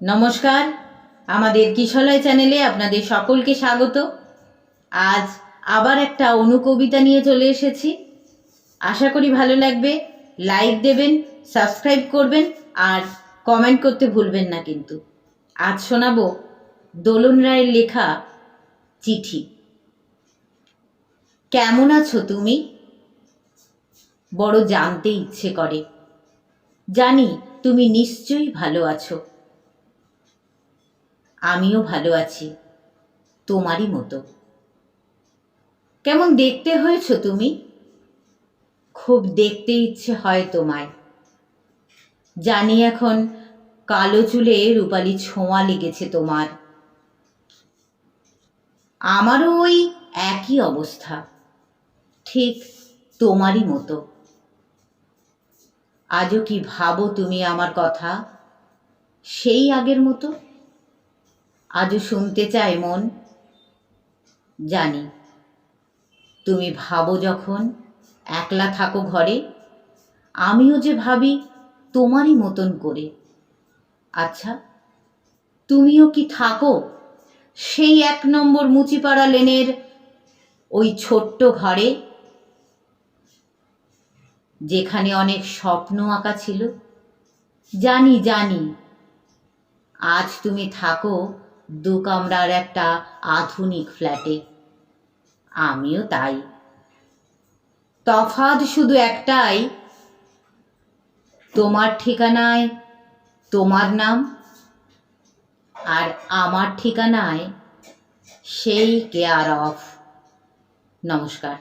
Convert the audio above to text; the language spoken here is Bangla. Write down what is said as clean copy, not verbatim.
নমস্কার, আমাদের কিশলয় চ্যানেলে আপনাদের সকলকে স্বাগত। আজ আবার একটা অনুকবিতা নিয়ে চলে এসেছি। আশা করি ভালো লাগবে। লাইক দেবেন, সাবস্ক্রাইব করবেন আর কমেন্ট করতে ভুলবেন না কিন্তু। আজ শোনাবো দোলন রায়ের লেখা চিঠি। কেমন আছো তুমি? বড় জানতে ইচ্ছে করে। জানি তুমি নিশ্চয়ই ভালো আছো। আমিও ভালো আছি, তোমারই মতো। কেমন দেখতে হয়েছো তুমি? খুব দেখতে ইচ্ছে হয় তোমায়। জানি এখন কালো চুলে রূপালি ছোঁয়া লেগেছে তোমার। আমারও ওই একই অবস্থা, ঠিক তোমারই মতো। আজও কি ভাবো তুমি আমার কথা, সেই আগের মতো? আজও শুনতে চায় মন। জানি তুমি ভাবো যখন একলা থাকো ঘরে, আমিও যে ভাবি তোমারই মতন করে। আচ্ছা, তুমিও কি থাকো সেই 1 নম্বর মুচিপাড়া লেনের ওই ছোট্ট ঘরে, যেখানে অনেক স্বপ্ন আঁকা ছিল? জানি জানি আজ তুমি থাকো 2 কামরার একটা আধুনিক ফ্ল্যাটে। আমিও তাই। তফাৎ শুধু একটাই, তোমার ঠিকানায় তোমার নাম, আর আমার ঠিকানায় সেই কেয়ার অফ। নমস্কার।